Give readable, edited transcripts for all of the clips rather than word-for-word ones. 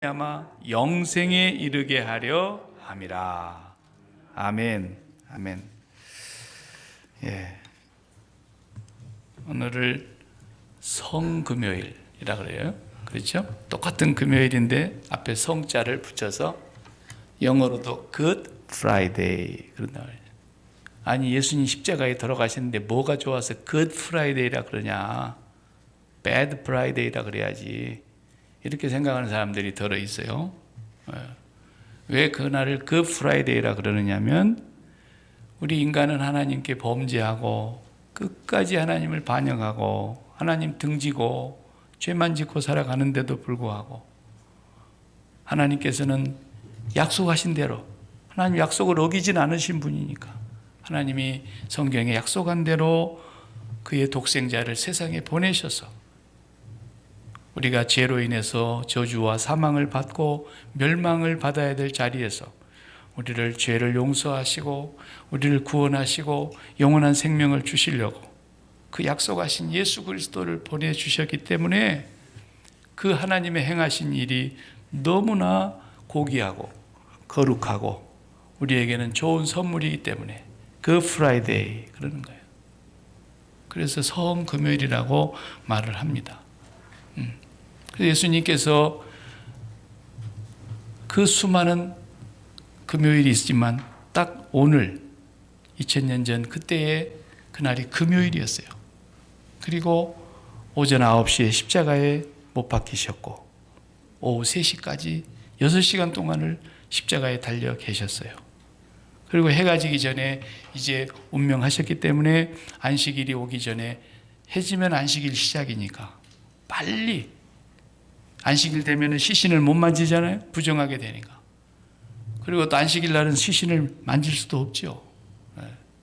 아마 영생에 이르게 하려 함이라. 아멘. 아멘. 예. 오늘을 성금요일이라 그래요. 그렇죠? 똑같은 금요일인데 앞에 성자를 붙여서 영어로도 Good Friday 그런다 말이에요. 아니 예수님 십자가에 돌아가셨는데 뭐가 좋아서 Good Friday라 그러냐? Bad Friday라 그래야지. 이렇게 생각하는 사람들이 들어 있어요. 왜 그날을 Good Friday라 그러느냐면 우리 인간은 하나님께 범죄하고 끝까지 하나님을 반역하고 하나님 등지고 죄만 짓고 살아가는데도 불구하고 하나님께서는 약속하신 대로 하나님 약속을 어기진 않으신 분이니까 하나님이 성경에 약속한 대로 그의 독생자를 세상에 보내셔서 우리가 죄로 인해서 저주와 사망을 받고 멸망을 받아야 될 자리에서 우리를 죄를 용서하시고 우리를 구원하시고 영원한 생명을 주시려고 그 약속하신 예수 그리스도를 보내주셨기 때문에 그 하나님의 행하신 일이 너무나 고귀하고 거룩하고 우리에게는 좋은 선물이기 때문에 그 프라이데이 그러는 거예요. 그래서 성금요일이라고 말을 합니다. 그래서 예수님께서 그 수많은 금요일이 있지만 딱 오늘 2000년 전 그때의 그날이 금요일이었어요. 그리고 오전 9시에 십자가에 못 박히셨고 오후 3시까지 6시간 동안을 십자가에 달려 계셨어요. 그리고 해가 지기 전에 이제 운명하셨기 때문에 안식일이 오기 전에 해지면 안식일 시작이니까 빨리 안식일 되면 시신을 못 만지잖아요. 부정하게 되니까. 그리고 또 안식일 날은 시신을 만질 수도 없죠.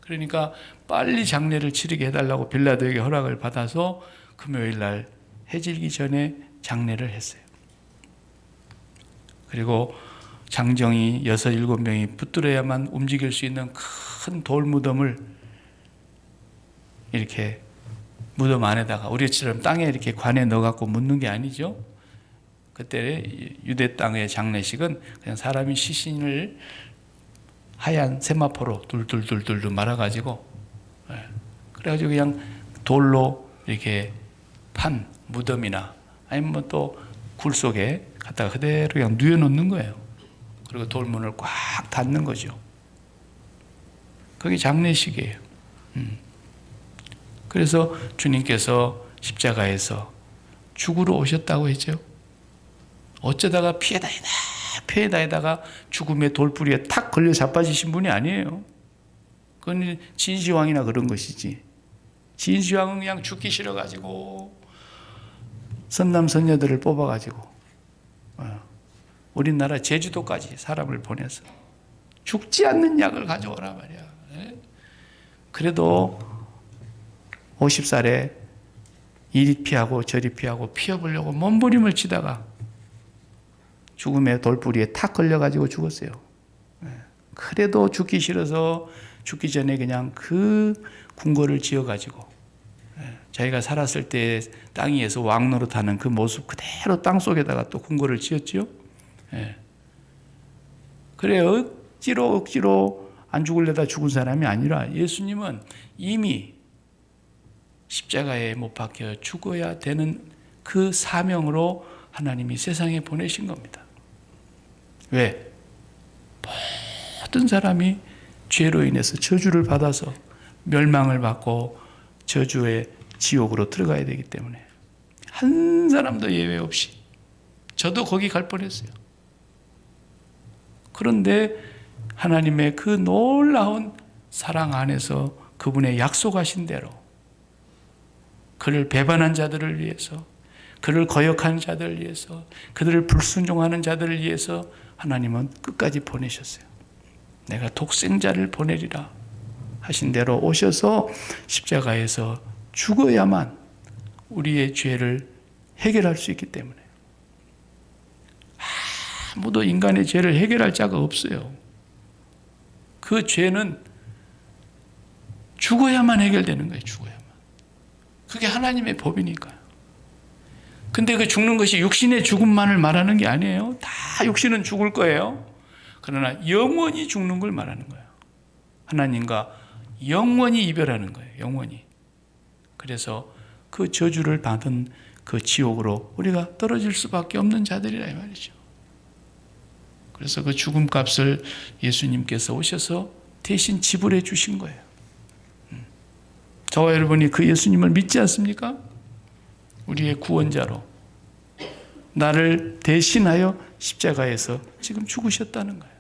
그러니까 빨리 장례를 치르게 해달라고 빌라도에게 허락을 받아서 금요일 날 해질기 전에 장례를 했어요. 그리고 장정이 6, 7명이 붙들어야만 움직일 수 있는 큰 돌무덤을 이렇게 무덤 안에다가 우리처럼 땅에 이렇게 관에 넣어갖고 묻는 게 아니죠. 그때 유대 땅의 장례식은 그냥 사람이 시신을 하얀 세마포로 둘둘둘둘 말아가지고 그래가지고 그냥 돌로 이렇게 판 무덤이나 아니면 뭐 또 굴 속에 갖다가 그대로 그냥 누워놓는 거예요. 그리고 돌문을 꽉 닫는 거죠. 그게 장례식이에요. 그래서 주님께서 십자가에서 죽으러 오셨다고 했죠. 어쩌다가 피에다가 죽음의 돌부리에 탁 걸려 자빠지신 분이 아니에요. 그건 진시황이나 그런 것이지. 진시황은 그냥 죽기 싫어가지고 선남 선녀들을 뽑아가지고 우리나라 제주도까지 사람을 보내서 죽지 않는 약을 가져오라 말이야. 그래도 50살에 이리 피하고 저리 피하고 피어보려고 몸부림을 치다가 죽음의 돌부리에 탁 걸려가지고 죽었어요. 그래도 죽기 싫어서 죽기 전에 그냥 그 궁궐을 지어가지고 자기가 살았을 때 땅 위에서 왕노릇하는 그 모습 그대로 땅 속에다가 또 궁궐을 지었지요. 그래 억지로 안 죽을래다 죽은 사람이 아니라 예수님은 이미 십자가에 못 박혀 죽어야 되는 그 사명으로 하나님이 세상에 보내신 겁니다. 왜? 모든 사람이 죄로 인해서 저주를 받아서 멸망을 받고 저주의 지옥으로 들어가야 되기 때문에 한 사람도 예외 없이 저도 거기 갈 뻔했어요. 그런데 하나님의 그 놀라운 사랑 안에서 그분의 약속하신 대로 그를 배반한 자들을 위해서 그를 거역하는 자들을 위해서 그들을 불순종하는 자들을 위해서 하나님은 끝까지 보내셨어요. 내가 독생자를 보내리라 하신 대로 오셔서 십자가에서 죽어야만 우리의 죄를 해결할 수 있기 때문에 아무도 인간의 죄를 해결할 자가 없어요. 그 죄는 죽어야만 해결되는 거예요. 죽어야만. 그게 하나님의 법이니까요. 근데 그 죽는 것이 육신의 죽음만을 말하는 게 아니에요. 다 육신은 죽을 거예요. 그러나 영원히 죽는 걸 말하는 거예요. 하나님과 영원히 이별하는 거예요. 영원히. 그래서 그 저주를 받은 그 지옥으로 우리가 떨어질 수밖에 없는 자들이라 이 말이죠. 그래서 그 죽음값을 예수님께서 오셔서 대신 지불해 주신 거예요. 저와 여러분이 그 예수님을 믿지 않습니까? 우리의 구원자로 나를 대신하여 십자가에서 지금 죽으셨다는 거예요.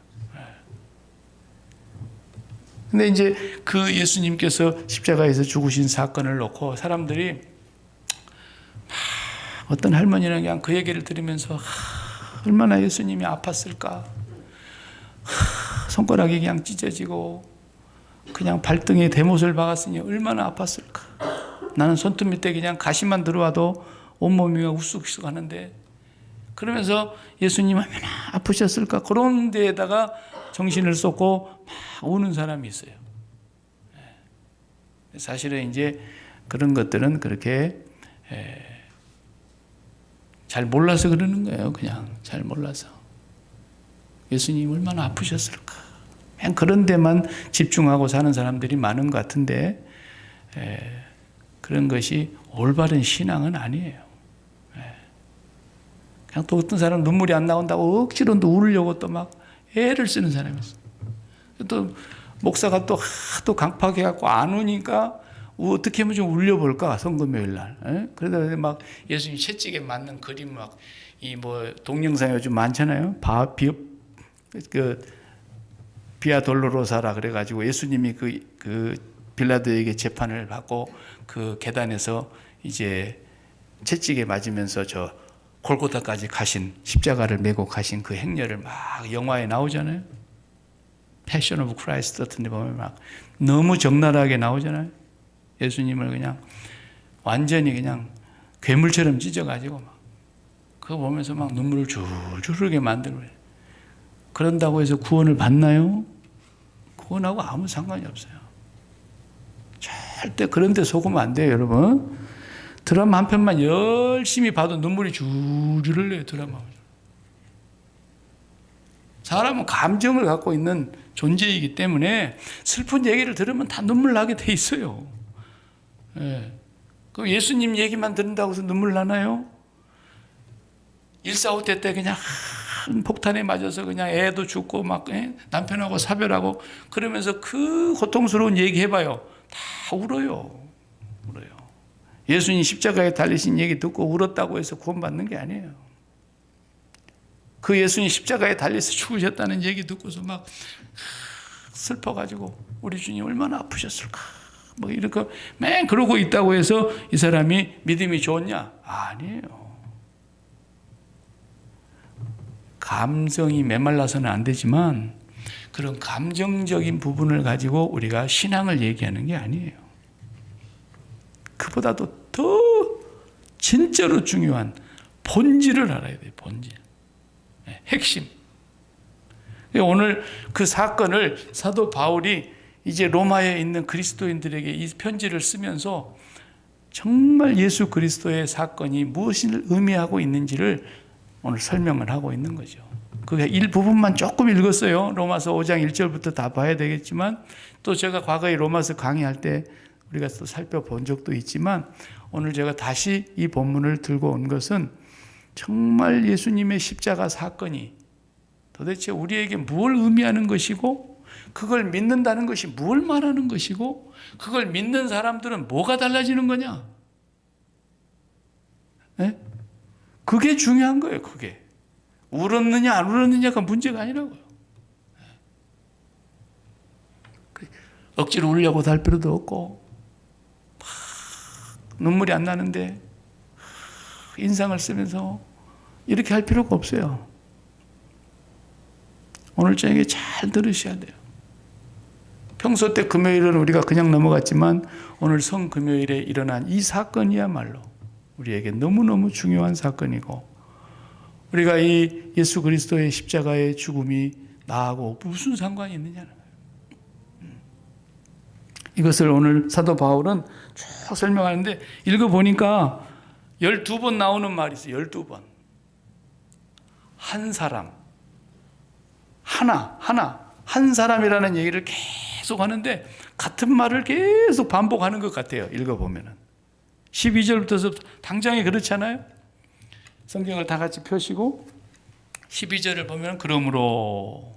근데 이제 그 예수님께서 십자가에서 죽으신 사건을 놓고 사람들이 어떤 할머니는 그냥 그 얘기를 들으면서 얼마나 예수님이 아팠을까. 손가락이 그냥 찢어지고 그냥 발등에 대못을 박았으니 얼마나 아팠을까. 나는 손톱 밑에 그냥 가시만 들어와도 온몸이 우쑥우쑥 하는데 그러면서 예수님 얼마나 아프셨을까. 그런 데에다가 정신을 쏟고 막 우는 사람이 있어요. 사실은 이제 그런 것들은 그렇게 잘 몰라서 그러는 거예요. 그냥 잘 몰라서. 예수님 얼마나 아프셨을까. 그냥 그런 데만 집중하고 사는 사람들이 많은 것 같은데 그런 것이 올바른 신앙은 아니에요. 그냥 또 어떤 사람은 눈물이 안 나온다고 억지로 또 울려고 또 막 애를 쓰는 사람이 있어요. 또 목사가 또 하도 강팍해갖고 안 우니까 어떻게 하면 좀 울려볼까 성금요일 날. 그러다 막 예수님 채찍에 맞는 그림 막 이 뭐 동영상 요즘 많잖아요. 비아 돌로로사라 그래가지고 예수님이 그 빌라도에게 재판을 받고 그 계단에서 이제 채찍에 맞으면서 저 골고다까지 가신 십자가를 메고 가신 그 행렬을 막 영화에 나오잖아요. 패션 오브 크라이스트 같은 데 보면 막 너무 적나라하게 나오잖아요. 예수님을 그냥 완전히 그냥 괴물처럼 찢어가지고 막 그거 보면서 막 눈물을 줄줄 흐르게 만들고 그런다고 해서 구원을 받나요? 구원하고 아무 상관이 없어요. 절대 그런 데 속으면 안 돼요, 여러분. 드라마 한 편만 열심히 봐도 눈물이 줄줄 흘려요, 드라마. 사람은 감정을 갖고 있는 존재이기 때문에 슬픈 얘기를 들으면 다 눈물 나게 돼 있어요. 예. 그 예수님 얘기만 듣는다고 해서 눈물 나나요? 1.4.5대 때 그냥 폭탄에 맞아서 그냥 애도 죽고 막 남편하고 사별하고 그러면서 그 고통스러운 얘기 해봐요. 다 울어요. 울어요. 예수님 십자가에 달리신 얘기 듣고 울었다고 해서 구원받는 게 아니에요. 그 예수님 십자가에 달려서 죽으셨다는 얘기 듣고서 막 슬퍼가지고 우리 주님 얼마나 아프셨을까. 뭐 이렇게 맨 그러고 있다고 해서 이 사람이 믿음이 좋냐? 아니에요. 감성이 메말라서는 안 되지만 그런 감정적인 부분을 가지고 우리가 신앙을 얘기하는 게 아니에요. 그보다도 더 진짜로 중요한 본질을 알아야 돼요. 본질. 핵심. 오늘 그 사건을 사도 바울이 이제 로마에 있는 그리스도인들에게 이 편지를 쓰면서 정말 예수 그리스도의 사건이 무엇을 의미하고 있는지를 오늘 설명을 하고 있는 거죠. 그 일부분만 조금 읽었어요. 로마서 5장 1절부터 다 봐야 되겠지만 또 제가 과거에 로마서 강의할 때 우리가 또 살펴본 적도 있지만 오늘 제가 다시 이 본문을 들고 온 것은 정말 예수님의 십자가 사건이 도대체 우리에게 뭘 의미하는 것이고 그걸 믿는다는 것이 뭘 말하는 것이고 그걸 믿는 사람들은 뭐가 달라지는 거냐? 네? 그게 중요한 거예요. 그게 울었느냐 안 울었느냐가 문제가 아니라고요. 억지로 울려고 할 필요도 없고 눈물이 안 나는데 인상을 쓰면서 이렇게 할 필요가 없어요. 오늘 저녁에 잘 들으셔야 돼요. 평소 때 금요일은 우리가 그냥 넘어갔지만 오늘 성금요일에 일어난 이 사건이야말로 우리에게 너무너무 중요한 사건이고 우리가 이 예수 그리스도의 십자가의 죽음이 나하고 무슨 상관이 있느냐는 거예요. 이것을 오늘 사도 바울은 쭉 설명하는데 읽어보니까 12번 나오는 말이 있어요. 12번. 한 사람, 하나, 한 사람이라는 얘기를 계속 하는데 같은 말을 계속 반복하는 것 같아요. 읽어보면은. 12절부터 당장에 그렇잖아요. 성경을 다 같이 펴시고 12절을 보면 그러므로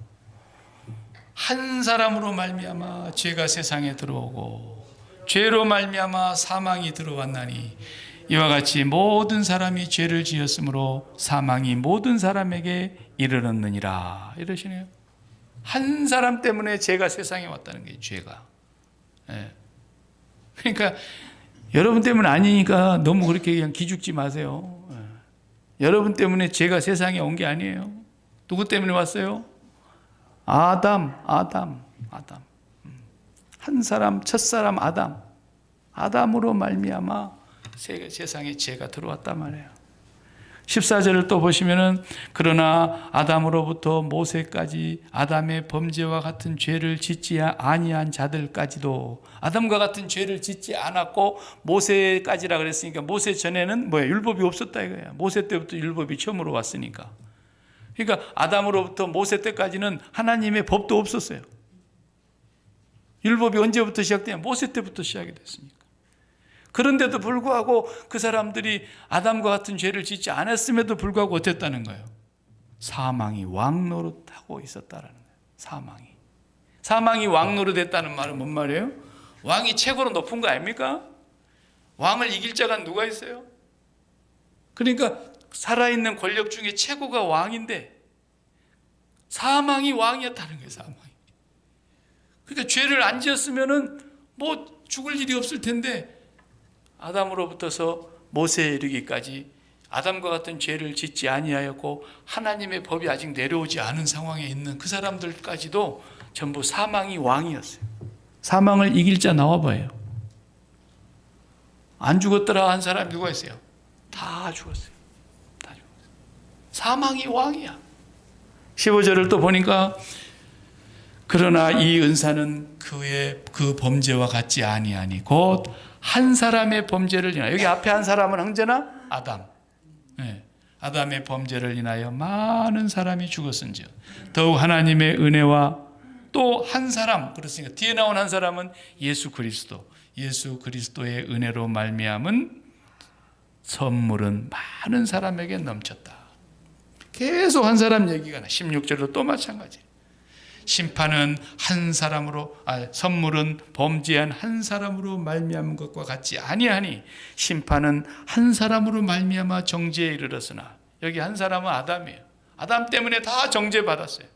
한 사람으로 말미암아 죄가 세상에 들어오고 죄로 말미암아 사망이 들어왔나니 이와 같이 모든 사람이 죄를 지었으므로 사망이 모든 사람에게 이르렀느니라. 이러시네요. 한 사람 때문에 죄가 세상에 왔다는 게 죄가. 예. 그러니까 여러분 때문 아니니까 너무 그렇게 그냥 기죽지 마세요. 예. 여러분 때문에 죄가 세상에 온 게 아니에요. 누구 때문에 왔어요? 아담. 한 사람, 첫사람 아담으로 말미암아 세상에 죄가 들어왔단 말이에요. 14절을 또 보시면은 그러나 아담으로부터 모세까지 아담의 범죄와 같은 죄를 짓지 아니한 자들까지도 아담과 같은 죄를 짓지 않았고 모세까지라 그랬으니까 모세 전에는 율법이 없었다 이거야. 모세 때부터 율법이 처음으로 왔으니까. 그러니까 아담으로부터 모세 때까지는 하나님의 법도 없었어요. 율법이 언제부터 시작되냐? 모세 때부터 시작이 됐으니까. 그런데도 불구하고 그 사람들이 아담과 같은 죄를 짓지 않았음에도 불구하고 어땠다는 거예요? 사망이 왕노릇하고 있었다라는 거예요. 사망이 왕노릇했다는 말은 뭔 말이에요? 왕이 최고로 높은 거 아닙니까? 왕을 이길 자가 누가 있어요? 그러니까 살아있는 권력 중에 최고가 왕인데 사망이 왕이었다는 거예요. 사망이. 그러니까 죄를 안 지었으면은 뭐 죽을 일이 없을 텐데 아담으로부터서 모세에 이르기까지 아담과 같은 죄를 짓지 아니하였고 하나님의 법이 아직 내려오지 않은 상황에 있는 그 사람들까지도 전부 사망이 왕이었어요. 사망을 이길 자 나와봐요. 안 죽었더라 한 사람이 누가 있어요? 다 죽었어요. 사망이 왕이야. 15절을 또 보니까 그러나 이 은사는 그의 그 범죄와 같지 아니하니 곧 한 사람의 범죄를 인하여 여기 앞에 한 사람은 형제나 아담. 네. 아담의 범죄를 인하여 많은 사람이 죽었은지요. 더욱 하나님의 은혜와 또 한 사람 그렇습니까? 뒤에 나온 한 사람은 예수 그리스도의 은혜로 말미암은 선물은 많은 사람에게 넘쳤다. 계속 한 사람 얘기가 나. 16절도 또 마찬가지. 심판은 한 사람으로 선물은 범죄한 한 사람으로 말미암은 것과 같지 아니하니 심판은 한 사람으로 말미암아 정죄에 이르렀으나 여기 한 사람은 아담이에요. 아담 때문에 다 정죄받았어요.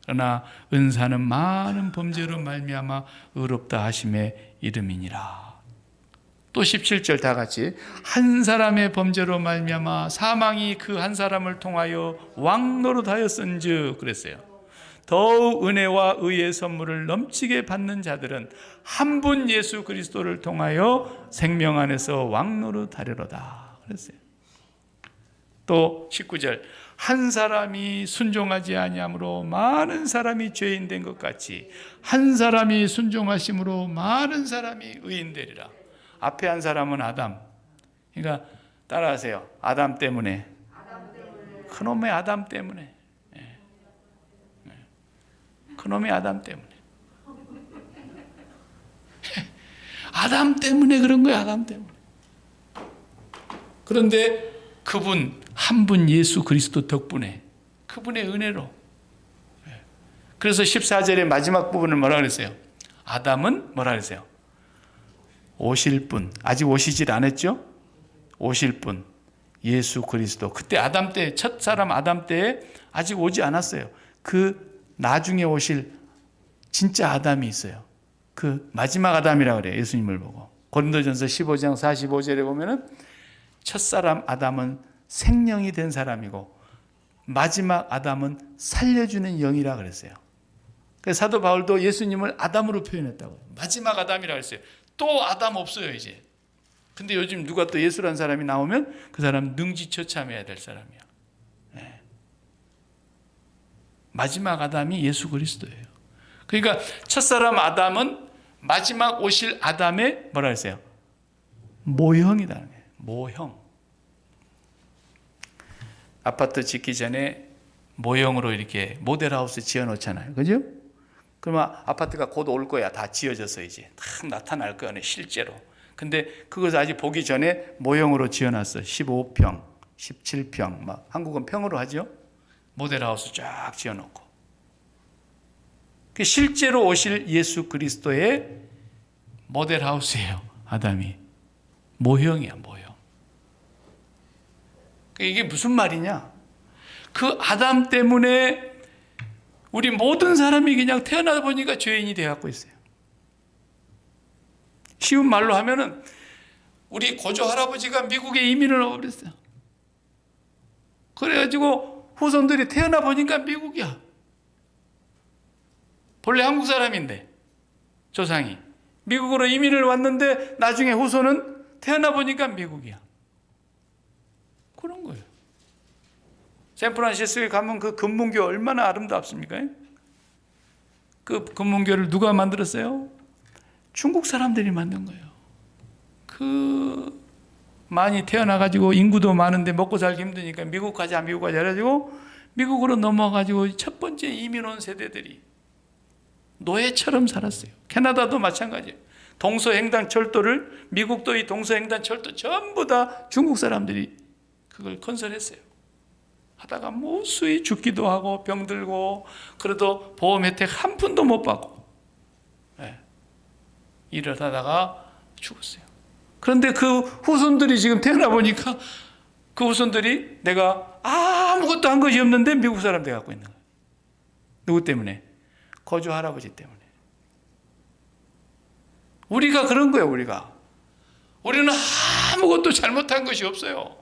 그러나 은사는 많은 범죄로 말미암아 의롭다 하심에 이름이니라. 또 17절 다 같이 한 사람의 범죄로 말미암아 사망이 그 한 사람을 통하여 왕노릇하였은즉 그랬어요. 더욱 은혜와 의의 선물을 넘치게 받는 자들은 한 분 예수 그리스도를 통하여 생명 안에서 왕노릇하리로다 그랬어요. 또 19절 한 사람이 순종하지 아니함으로 많은 사람이 죄인 된 것 같이 한 사람이 순종하심으로 많은 사람이 의인 되리라. 앞에 한 사람은 아담. 그러니까 따라하세요. 아담 때문에. 그놈의 아담 때문에. 그놈의 아담 때문에. 아담 때문에 그런 거야. 아담 때문에. 그런데 그분 한 분 예수 그리스도 덕분에 그분의 은혜로. 그래서 14절의 마지막 부분을 뭐라 그랬어요? 아담은 뭐라 그랬어요? 오실 분. 아직 오시질 않았죠? 오실 분 예수 그리스도. 그때 아담 때 첫사람 아담 때에 아직 오지 않았어요. 그 나중에 오실 진짜 아담이 있어요. 그 마지막 아담이라고 그래요. 예수님을 보고. 고린도전서 15장 45절에 보면은 첫사람 아담은 생명이 된 사람이고 마지막 아담은 살려주는 영이라 그랬어요. 그래서 사도 바울도 예수님을 아담으로 표현했다고요. 마지막 아담이라고 했어요. 또 아담 없어요 이제. 근데 요즘 누가 또 예수라는 사람이 나오면 그 사람 능지처참해야 될 사람이야. 네. 마지막 아담이 예수 그리스도예요. 그러니까 첫사람 아담은 마지막 오실 아담의 뭐라 했어요? 모형이라는 거예요. 모형. 아파트 짓기 전에 모형으로 이렇게 모델하우스 지어놓잖아요. 그죠? 그러면 아파트가 곧 올 거야. 다 지어져서 이제 딱 나타날 거야, 실제로. 근데 그것을 아직 보기 전에 모형으로 지어놨어. 15평, 17평, 막 한국은 평으로 하죠. 모델하우스 쫙 지어놓고. 실제로 오실 예수 그리스도의 모델하우스예요. 아담이. 모형이야, 모형. 이게 무슨 말이냐? 그 아담 때문에 우리 모든 사람이 그냥 태어나다 보니까 죄인이 되어갖고 있어요. 쉬운 말로 하면은 우리 고조 할아버지가 미국에 이민을 와버렸어요. 그래가지고 후손들이 태어나 보니까 미국이야. 본래 한국 사람인데 조상이 미국으로 이민을 왔는데 나중에 후손은 태어나 보니까 미국이야. 그런 거예요. 샌프란시스코에 가면 그 금문교 얼마나 아름답습니까? 그 금문교를 누가 만들었어요? 중국 사람들이 만든 거예요. 많이 태어나가지고 인구도 많은데 먹고 살기 힘드니까 미국 가자 해가지고 미국으로 넘어가지고 첫 번째 이민 온 세대들이 노예처럼 살았어요. 캐나다도 마찬가지예요. 동서횡단 철도를, 미국도 이 동서횡단 철도 전부 다 중국 사람들이 그걸 건설했어요. 하다가 무수히 죽기도 하고 병들고, 그래도 보험 혜택 한 푼도 못 받고, 일을 하다가 죽었어요. 그런데 그 후손들이 지금 태어나 보니까 그 후손들이 내가 아무것도 한 것이 없는데 미국 사람 돼갖고 있는 거예요. 누구 때문에? 거주 할아버지 때문에. 우리가 그런 거예요. 우리는 아무것도 잘못한 것이 없어요.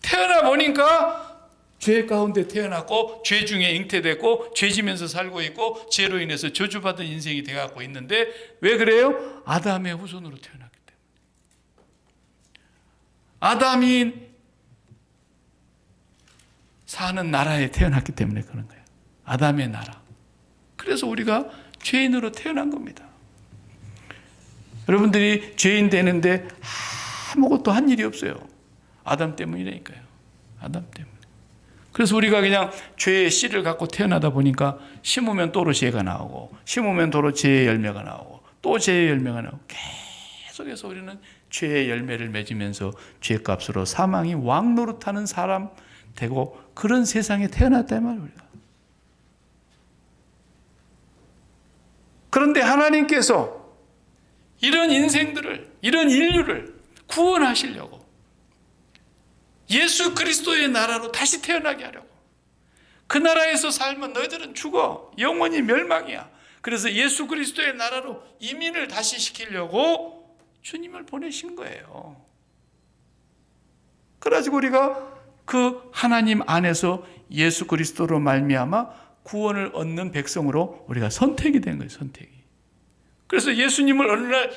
태어나 보니까 죄 가운데 태어났고 죄 중에 잉태됐고 죄 지면서 살고 있고 죄로 인해서 저주받은 인생이 되어가고 있는데 왜 그래요? 아담의 후손으로 태어났기 때문에. 아담이 사는 나라에 태어났기 때문에 그런 거예요. 아담의 나라. 그래서 우리가 죄인으로 태어난 겁니다. 여러분들이 죄인 되는데 아무것도 한 일이 없어요. 아담 때문이라니까요. 아담 때문에. 그래서 우리가 그냥 죄의 씨를 갖고 태어나다 보니까 심으면 또로 죄가 나오고, 심으면 또로 죄의 열매가 나오고, 또 죄의 열매가 나오고, 계속해서 우리는 죄의 열매를 맺으면서 죄값으로 사망이 왕노릇하는 사람 되고, 그런 세상에 태어났단 말이에요. 우리가. 그런데 하나님께서 이런 인생들을, 이런 인류를 구원하시려고 예수 그리스도의 나라로 다시 태어나게 하려고. 그 나라에서 살면 너희들은 죽어. 영원히 멸망이야. 그래서 예수 그리스도의 나라로 이민을 다시 시키려고 주님을 보내신 거예요. 그래가지고 우리가 그 하나님 안에서 예수 그리스도로 말미암아 구원을 얻는 백성으로 우리가 선택이 된 거예요. 선택이. 그래서 예수님을 어느 날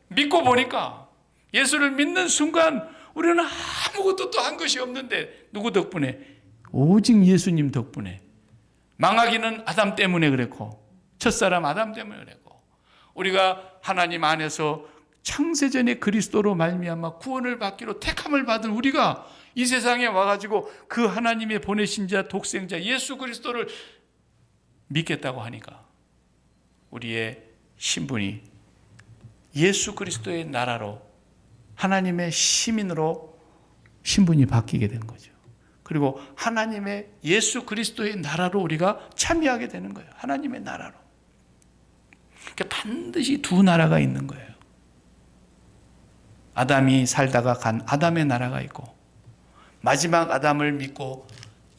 믿고 보니까, 예수를 믿는 순간 우리는 아무것도 또 한 것이 없는데 누구 덕분에? 오직 예수님 덕분에. 망하기는 아담 때문에 그랬고, 첫사람 아담 때문에 그랬고, 우리가 하나님 안에서 창세전에 그리스도로 말미암아 구원을 받기로 택함을 받은 우리가 이 세상에 와가지고 그 하나님의 보내신 자, 독생자 예수 그리스도를 믿겠다고 하니까 우리의 신분이 예수 그리스도의 나라로, 하나님의 시민으로 신분이 바뀌게 된 거죠. 그리고 하나님의 예수 그리스도의 나라로 우리가 참여하게 되는 거예요. 하나님의 나라로. 그러니까 반드시 두 나라가 있는 거예요. 아담이 살다가 간 아담의 나라가 있고, 마지막 아담을 믿고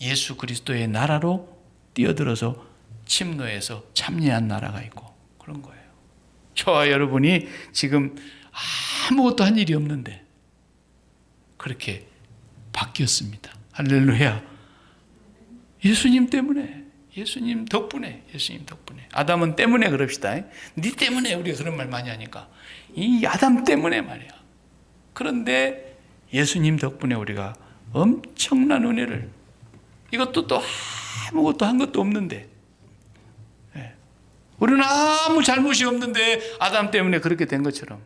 예수 그리스도의 나라로 뛰어들어서 침노해서 참여한 나라가 있고, 그런 거예요. 저와 여러분이 지금 아무것도 한 일이 없는데 그렇게 바뀌었습니다. 할렐루야. 예수님 때문에, 예수님 덕분에. 아담은 때문에 그럽시다. 네 때문에 우리가 그런 말 많이 하니까. 이 아담 때문에 말이야. 그런데 예수님 덕분에 우리가 엄청난 은혜를, 이것도 또 아무것도 한 것도 없는데, 우리는 아무 잘못이 없는데 아담 때문에 그렇게 된 것처럼,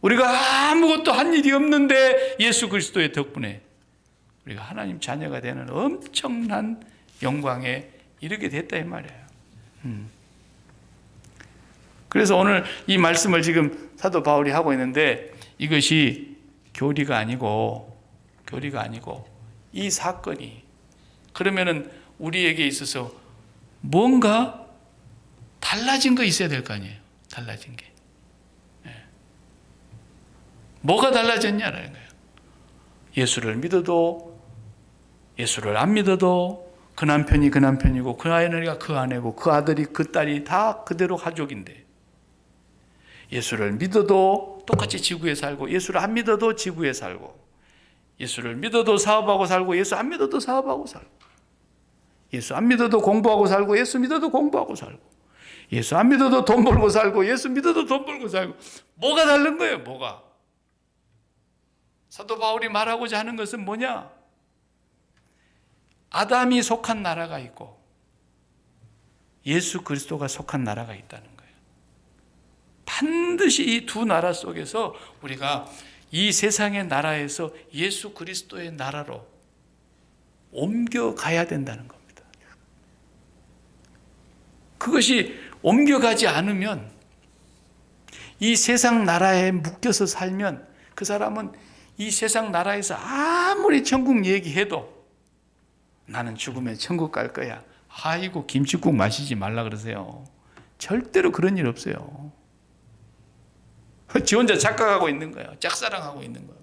우리가 아무것도 한 일이 없는데 예수 그리스도의 덕분에 우리가 하나님 자녀가 되는 엄청난 영광에 이르게 됐다 이 말이에요. 그래서 오늘 이 말씀을 지금 사도 바울이 하고 있는데 이것이 교리가 아니고 이 사건이 그러면은 우리에게 있어서 뭔가 달라진 거 있어야 될 거 아니에요. 달라진 게. 뭐가 달라졌냐라는 거예요. 예수를 믿어도 예수를 안 믿어도 그 남편이 그 남편이고 그 아내가 그 아내고 그 아들이 그 딸이 다 그대로 가족인데 예수를 믿어도 똑같이 지구에 살고 예수를 안 믿어도 지구에 살고 예수를 믿어도 사업하고 살고 예수 안 믿어도 사업하고 살고 예수 안 믿어도 공부하고 살고 예수 믿어도 공부하고 살고 예수 안 믿어도 돈 벌고 살고 예수 믿어도 돈 벌고 살고 뭐가 다른 거예요? 뭐가? 사도 바울이 말하고자 하는 것은 뭐냐? 아담이 속한 나라가 있고 예수 그리스도가 속한 나라가 있다는 거예요. 반드시 이 두 나라 속에서 우리가 이 세상의 나라에서 예수 그리스도의 나라로 옮겨가야 된다는 겁니다. 그것이 옮겨가지 않으면 이 세상 나라에 묶여서 살면 그 사람은 이 세상 나라에서 아무리 천국 얘기해도 나는 죽으면 천국 갈 거야. 아이고 김치국 마시지 말라 그러세요. 절대로 그런 일 없어요. 지 혼자 착각하고 있는 거예요. 짝사랑하고 있는 거예요.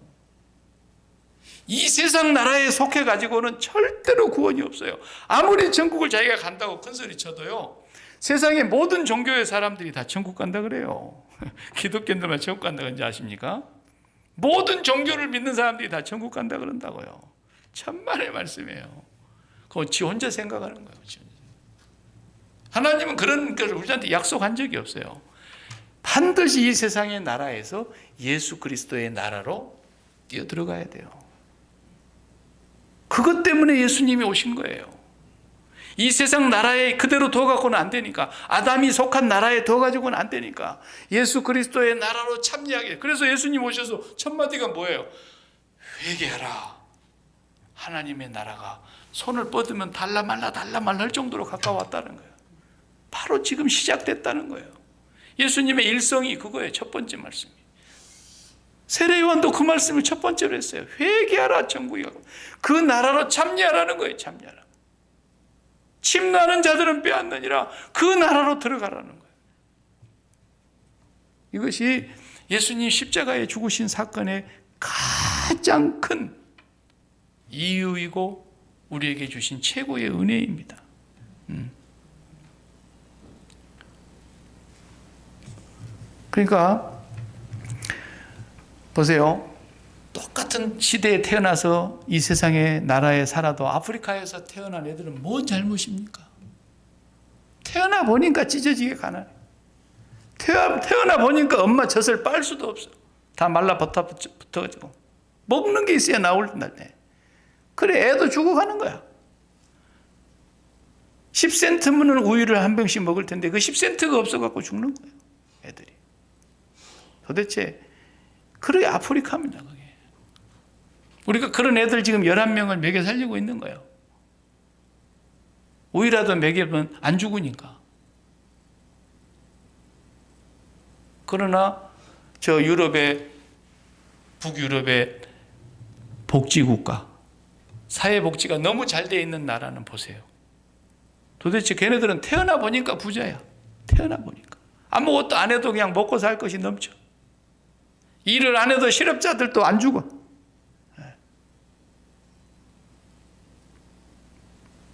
이 세상 나라에 속해 가지고는 절대로 구원이 없어요. 아무리 천국을 자기가 간다고 큰소리 쳐도요. 세상의 모든 종교의 사람들이 다 천국 간다 그래요. 기독교인들만 천국 간다 그런지 아십니까? 모든 종교를 믿는 사람들이 다 천국 간다 그런다고요. 천만의 말씀이에요. 그거 지 혼자 생각하는 거예요. 하나님은 그런 걸 우리한테 약속한 적이 없어요. 반드시 이 세상의 나라에서 예수 그리스도의 나라로 뛰어들어가야 돼요. 그것 때문에 예수님이 오신 거예요. 이 세상 나라에 그대로 둬갖고는 안 되니까 아담이 속한 나라에 둬가지고는 안 되니까 예수 그리스도의 나라로 참여하게. 그래서 예수님 오셔서 첫 마디가 뭐예요? 회개하라. 하나님의 나라가 손을 뻗으면 달라 말라 할 정도로 가까웠다는 거예요. 바로 지금 시작됐다는 거예요. 예수님의 일성이 그거예요. 첫 번째 말씀이. 세례요한도 그 말씀을 첫 번째로 했어요. 회개하라 천국이 가고 그 나라로 참여하라는 거예요. 참여하라. 침노하는 자들은 빼앗느니라. 그 나라로 들어가라는 거예요. 이것이 예수님 십자가에 죽으신 사건의 가장 큰 이유이고 우리에게 주신 최고의 은혜입니다. 그러니까 보세요. 똑같은 시대에 태어나서 이 세상의 나라에 살아도 아프리카에서 태어난 애들은 뭔 잘못입니까? 태어나 보니까 찢어지게 가난해. 태어나 보니까 엄마 젖을 빨 수도 없어. 다 말라 붙어가지고 먹는 게 있어야 나올 때. 그래 애도 죽어가는 거야. 10센트면 우유를 한 병씩 먹을 텐데 그 10센트가 없어갖고 죽는 거예요. 애들이. 도대체 그러게 아프리카입니다. 그게. 우리가 그런 애들 지금 11명을 먹여 살리고 있는 거예요. 우유라도 먹이면 안 죽으니까. 그러나 저 유럽의 북유럽의 복지국가 사회복지가 너무 잘 되어 있는 나라는 보세요. 도대체 걔네들은 태어나 보니까 부자야. 태어나 보니까. 아무것도 안 해도 그냥 먹고 살 것이 넘쳐. 일을 안 해도 실업자들도 안 죽어.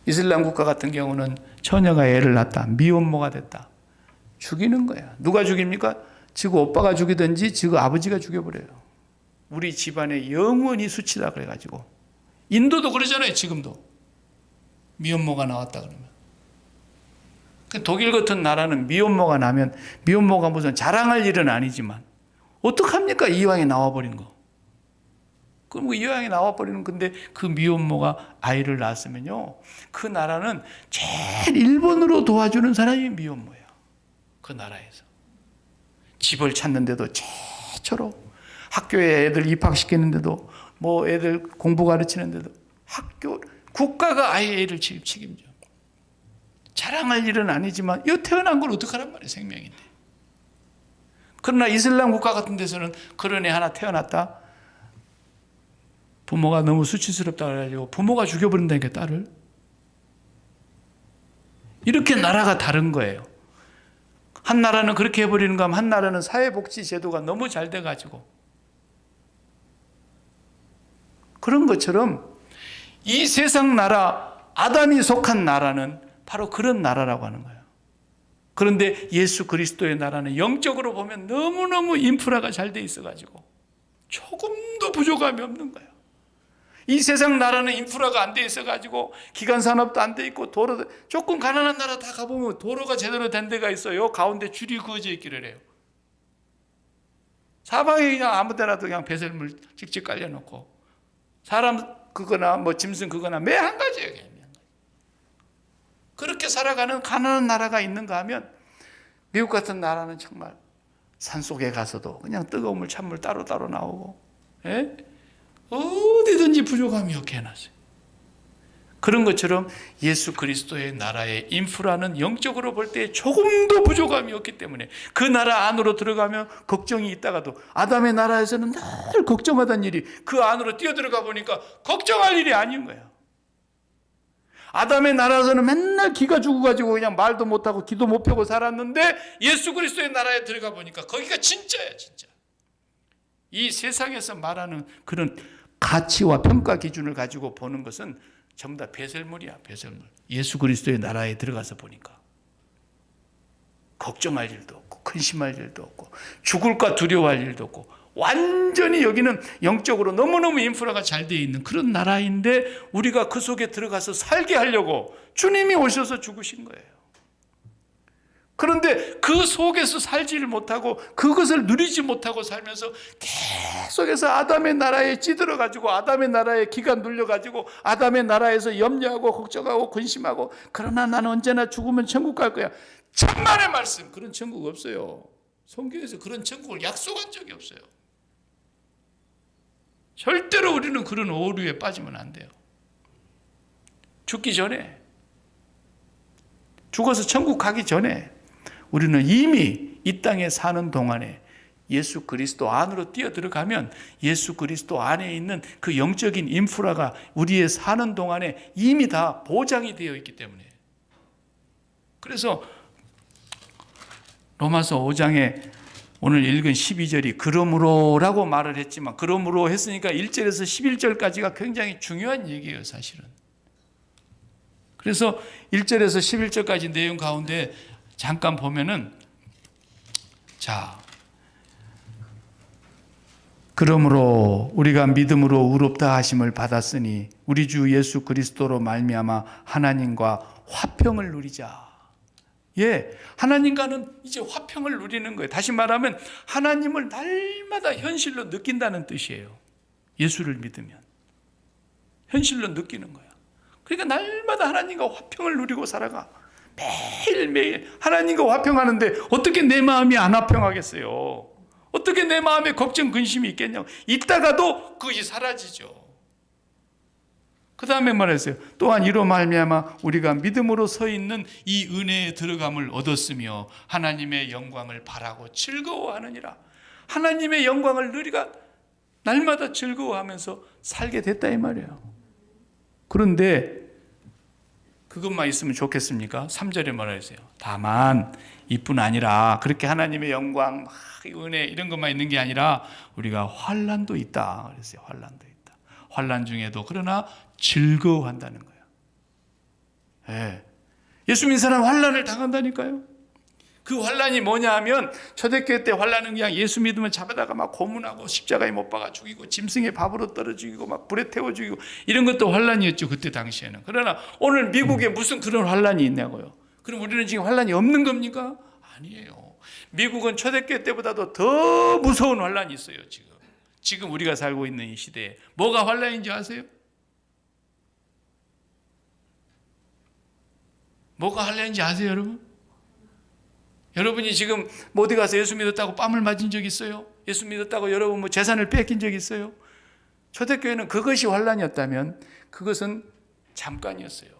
이슬람 국가 같은 경우는 처녀가 애를 낳았다. 미혼모가 됐다. 죽이는 거야. 누가 죽입니까? 지구 오빠가 죽이든지 지구 아버지가 죽여버려요. 우리 집안에 영원히 수치다 그래가지고. 인도도 그러잖아요. 지금도. 미혼모가 나왔다 그러면. 독일 같은 나라는 미혼모가 나면 미혼모가 무슨 자랑할 일은 아니지만 어떡합니까? 이왕에 나와버린 거. 그럼 이왕에 나와버리는 건데 그 미혼모가 아이를 낳았으면요. 그 나라는 제일 일본으로 도와주는 사람이 미혼모예요. 그 나라에서. 집을 찾는데도 최초로 학교에 애들 입학시키는데도 뭐 애들 공부 가르치는데도 학교, 국가가 아이를 책임져. 자랑할 일은 아니지만 이 태어난 걸 어떡하란 말이에요. 생명인데. 그러나 이슬람 국가 같은 데서는 그런 애 하나 태어났다. 부모가 너무 수치스럽다 그래가지고 부모가 죽여버린다니까 딸을. 이렇게 나라가 다른 거예요. 한 나라는 그렇게 해버리는가 하면 한 나라는 사회복지 제도가 너무 잘 돼가지고. 그런 것처럼 이 세상 나라, 아담이 속한 나라는 바로 그런 나라라고 하는 거예요. 그런데 예수 그리스도의 나라는 영적으로 보면 너무너무 인프라가 잘 돼 있어가지고 조금도 부족함이 없는 거예요. 이 세상 나라는 인프라가 안 돼 있어가지고 기간산업도 안 돼 있고 도로, 조금 가난한 나라 다 가보면 도로가 제대로 된 데가 있어요. 가운데 줄이 그어져 있기를 해요. 사방에 그냥 아무 데나도 그냥 배설물 직접 깔려놓고 사람 그거나 뭐 짐승 그거나 매 한 가지예요. 그냥. 그렇게 살아가는 가난한 나라가 있는가 하면 미국 같은 나라는 정말 산속에 가서도 그냥 뜨거운 물, 찬물 따로따로 나오고, 예? 어디든지 부족함이 없게 해놨어요. 그런 것처럼 예수 그리스도의 나라의 인프라는 영적으로 볼 때 조금도 부족함이 없기 때문에 그 나라 안으로 들어가면 걱정이 있다가도 아담의 나라에서는 늘 걱정하던 일이 그 안으로 뛰어들어가 보니까 걱정할 일이 아닌 거예요. 아담의 나라에서는 맨날 기가 죽어가지고 그냥 말도 못하고 기도 못 펴고 살았는데 예수 그리스도의 나라에 들어가 보니까 거기가 진짜야, 진짜. 이 세상에서 말하는 그런 가치와 평가 기준을 가지고 보는 것은 전부 다 배설물이야, 배설물. 예수 그리스도의 나라에 들어가서 보니까 걱정할 일도 없고 근심할 일도 없고 죽을까 두려워할 일도 없고 완전히 여기는 영적으로 너무너무 인프라가 잘 되어 있는 그런 나라인데 우리가 그 속에 들어가서 살게 하려고 주님이 오셔서 죽으신 거예요. 그런데 그 속에서 살지를 못하고 그것을 누리지 못하고 살면서 계속해서 아담의 나라에 찌들어가지고 아담의 나라에 기가 눌려가지고 아담의 나라에서 염려하고 걱정하고 근심하고 그러나 나는 언제나 죽으면 천국 갈 거야. 천만의 말씀. 그런 천국 없어요. 성경에서 그런 천국을 약속한 적이 없어요. 절대로 우리는 그런 오류에 빠지면 안 돼요. 죽기 전에, 죽어서 천국 가기 전에 우리는 이미 이 땅에 사는 동안에 예수 그리스도 안으로 뛰어들어가면 예수 그리스도 안에 있는 그 영적인 인프라가 우리의 사는 동안에 이미 다 보장이 되어 있기 때문에. 그래서 로마서 5장에 오늘 읽은 12절이 그러므로라고 말을 했지만 그러므로 했으니까 1절에서 11절까지가 굉장히 중요한 얘기예요, 사실은. 그래서 1절에서 11절까지 내용 가운데 잠깐 보면은 자, 그러므로 우리가 믿음으로 의롭다 하심을 받았으니 우리 주 예수 그리스도로 말미암아 하나님과 화평을 누리자. 예, 하나님과는 이제 화평을 누리는 거예요. 다시 말하면 하나님을 날마다 현실로 느낀다는 뜻이에요. 예수를 믿으면 현실로 느끼는 거야. 그러니까 날마다 하나님과 화평을 누리고 살아가. 매일매일 하나님과 화평하는데 어떻게 내 마음이 안 화평하겠어요? 어떻게 내 마음에 걱정 근심이 있겠냐고. 있다가도 그것이 사라지죠. 그 다음에 말했어요. 또한 이로 말미암아 우리가 믿음으로 서 있는 이 은혜에 들어감을 얻었으며 하나님의 영광을 바라고 즐거워하느니라. 하나님의 영광을 우리가 날마다 즐거워하면서 살게 됐다 이 말이에요. 그런데 그것만 있으면 좋겠습니까? 3절에 뭐라 했어요? 다만 이뿐 아니라 그렇게 하나님의 영광, 은혜 이런 것만 있는 게 아니라 우리가 환난도 있다 그랬어요. 환난도 있다. 환난 중에도 그러나 즐거워한다는 거예요. 예. 예수 믿는 사람 환난을 당한다니까요. 그 환난이 뭐냐 하면 초대교회 때 환난은 그냥 예수 믿으면 잡아다가 막 고문하고 십자가에 못 박아 죽이고 짐승의 밥으로 떨어 죽이고 막 불에 태워 죽이고 이런 것도 환난이었죠. 그때 당시에는. 그러나 오늘 미국에 무슨 그런 환난이 있냐고요. 그럼 우리는 지금 환난이 없는 겁니까? 아니에요. 미국은 초대교회 때보다도 더 무서운 환난이 있어요. 지금 우리가 살고 있는 이 시대에 뭐가 환난인지 아세요? 뭐가 환난인지 아세요, 여러분? 여러분이 지금 어디 가서 예수 믿었다고 뺨을 맞은 적 있어요? 예수 믿었다고 여러분 뭐 재산을 뺏긴 적 있어요? 초대교회는 그것이 환란이었다면 그것은 잠깐이었어요.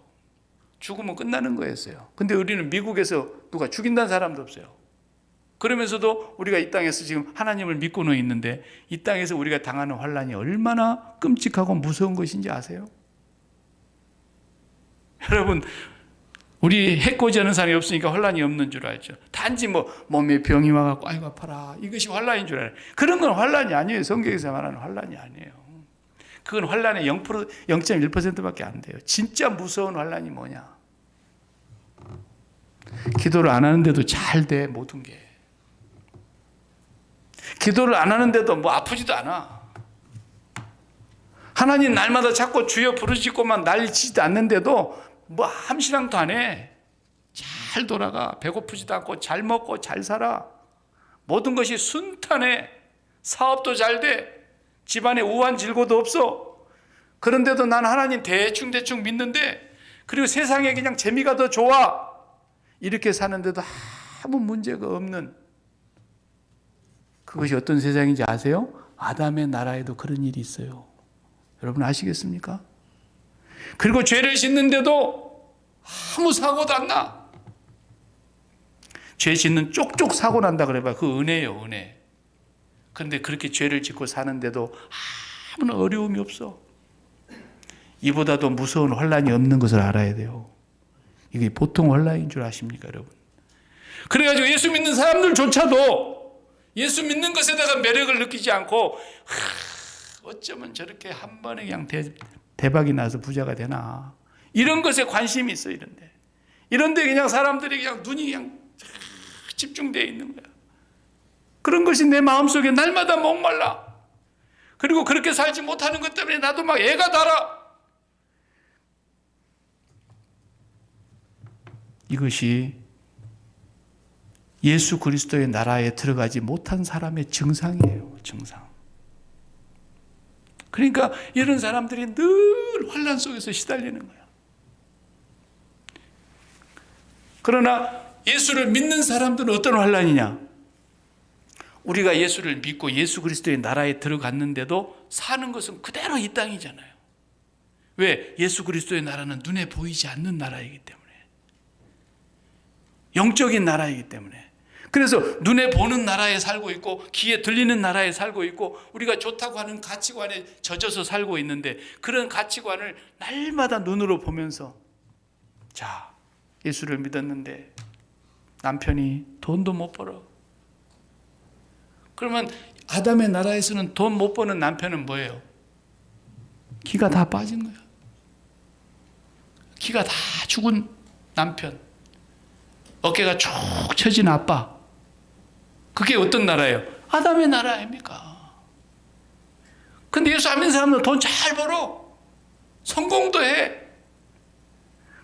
죽으면 끝나는 거였어요. 근데 우리는 미국에서 누가 죽인다는 사람도 없어요. 그러면서도 우리가 이 땅에서 지금 하나님을 믿고는 있는데 이 땅에서 우리가 당하는 환란이 얼마나 끔찍하고 무서운 것인지 아세요? 여러분, 우리 해코지 하는 사람이 없으니까 환란이 없는 줄 알죠. 단지 몸에 병이 와갖고 아이고 아파라, 이것이 환란인 줄 알아요. 그런 건 환란이 아니에요. 성경에서 말하는 환란이 아니에요. 그건 환란의 0.1%밖에 안 돼요. 진짜 무서운 환란이 뭐냐? 기도를 안 하는데도 잘 돼, 모든 게. 기도를 안 하는데도 아프지도 않아. 하나님 날마다 자꾸 주여 부르짖고만 난리치지도 않는데도 함시랑도 안 해. 잘 돌아가. 배고프지도 않고 잘 먹고 잘 살아. 모든 것이 순탄해. 사업도 잘 돼. 집안에 우한 질고도 없어. 그런데도 난 하나님 대충 믿는데, 그리고 세상에 그냥 재미가 더 좋아. 이렇게 사는데도 아무 문제가 없는, 그것이 어떤 세상인지 아세요? 아담의 나라에도 그런 일이 있어요. 여러분 아시겠습니까? 그리고 죄를 짓는데도 아무 사고도 안 나. 죄 짓는 쪽쪽 사고 난다 그래봐. 그 은혜예요, 은혜. 그런데 그렇게 죄를 짓고 사는데도 아무런 어려움이 없어. 이보다도 무서운 환란이 없는 것을 알아야 돼요. 이게 보통 환란인 줄 아십니까, 여러분? 그래가지고 예수 믿는 사람들조차도 예수 믿는 것에다가 매력을 느끼지 않고 어쩌면 저렇게 한 번에 그냥 대박이 나서 부자가 되나, 이런 것에 관심이 있어. 이런데 그냥 사람들이 그냥 눈이 그냥 집중되어 있는 거야. 그런 것이 내 마음속에 날마다 목말라. 그리고 그렇게 살지 못하는 것 때문에 나도 막 애가 달아. 이것이 예수 그리스도의 나라에 들어가지 못한 사람의 증상이에요. 증상. 그러니까 이런 사람들이 늘 환란 속에서 시달리는 거야. 그러나 예수를 믿는 사람들은 어떤 환란이냐? 우리가 예수를 믿고 예수 그리스도의 나라에 들어갔는데도 사는 것은 그대로 이 땅이잖아요. 왜? 예수 그리스도의 나라는 눈에 보이지 않는 나라이기 때문에. 영적인 나라이기 때문에. 그래서 눈에 보는 나라에 살고 있고 귀에 들리는 나라에 살고 있고 우리가 좋다고 하는 가치관에 젖어서 살고 있는데, 그런 가치관을 날마다 눈으로 보면서, 자, 예수를 믿었는데 남편이 돈도 못 벌어. 그러면 아담의 나라에서는 돈 못 버는 남편은 뭐예요? 기가 다 빠진 거야. 기가 다 죽은 남편, 어깨가 쭉 처진 아빠. 그게 어떤 나라예요? 아담의 나라 아닙니까? 근데 예수 안 믿는 사람은 돈 잘 벌어. 성공도 해.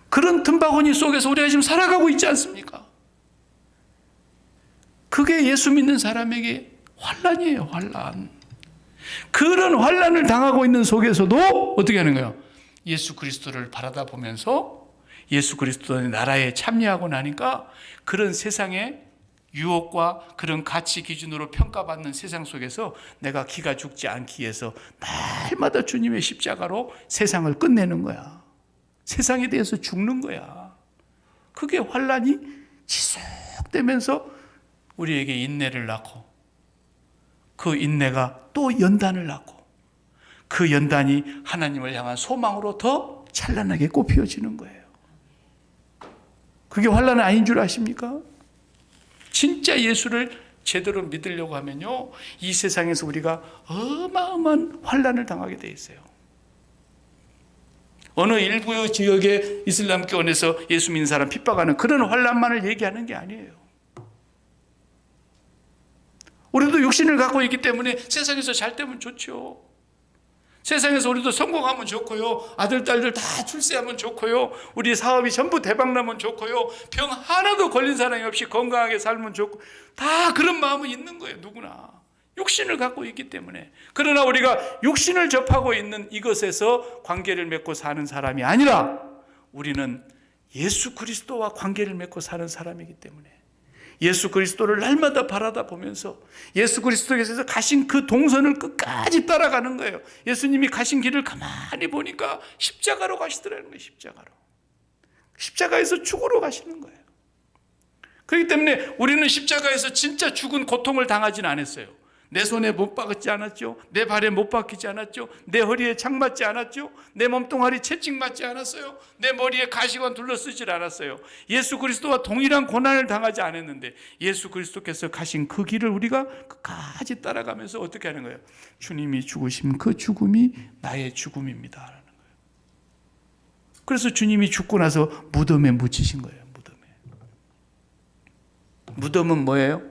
그런 틈바구니 속에서 우리가 지금 살아가고 있지 않습니까? 그게 예수 믿는 사람에게 환란이에요, 환란. 그런 환란을 당하고 있는 속에서도 어떻게 하는 거예요? 예수 그리스도를 바라다 보면서 예수 그리스도의 나라에 참여하고 나니까 그런 세상의 유혹과 그런 가치 기준으로 평가받는 세상 속에서 내가 기가 죽지 않기 위해서 날마다 주님의 십자가로 세상을 끝내는 거야. 세상에 대해서 죽는 거야. 그게 환란이 지속되면서 우리에게 인내를 낳고, 그 인내가 또 연단을 낳고, 그 연단이 하나님을 향한 소망으로 더 찬란하게 꽃피어지는 거예요. 그게 환란은 아닌 줄 아십니까? 진짜 예수를 제대로 믿으려고 하면요, 이 세상에서 우리가 어마어마한 환란을 당하게 돼 있어요. 어느 일부 지역의 이슬람교원에서 예수 믿는 사람 핍박하는 그런 환란만을 얘기하는 게 아니에요. 우리도 육신을 갖고 있기 때문에 세상에서 잘 되면 좋죠. 세상에서 우리도 성공하면 좋고요. 아들, 딸들 다 출세하면 좋고요. 우리 사업이 전부 대박나면 좋고요. 병 하나도 걸린 사람이 없이 건강하게 살면 좋고, 다 그런 마음은 있는 거예요. 누구나. 육신을 갖고 있기 때문에. 그러나 우리가 육신을 접하고 있는 이것에서 관계를 맺고 사는 사람이 아니라 우리는 예수 그리스도와 관계를 맺고 사는 사람이기 때문에 예수 그리스도를 날마다 바라다 보면서 예수 그리스도께서 가신 그 동선을 끝까지 따라가는 거예요. 예수님이 가신 길을 가만히 보니까 십자가로 가시더라는 거예요. 십자가에서 죽으러 가시는 거예요. 그렇기 때문에 우리는 십자가에서 진짜 죽은 고통을 당하지는 않았어요. 내 손에 못 박지 않았죠. 내 발에 못 박히지 않았죠. 내 허리에 창 맞지 않았죠. 내 몸뚱아리 채찍 맞지 않았어요. 내 머리에 가시관 둘러쓰질 않았어요. 예수 그리스도와 동일한 고난을 당하지 않았는데 예수 그리스도께서 가신 그 길을 우리가 끝까지 따라가면서 어떻게 하는 거예요? 주님이 죽으신 그 죽음이 나의 죽음입니다 라는 거예요. 그래서 주님이 죽고 나서 무덤에 묻히신 거예요. 무덤은 뭐예요?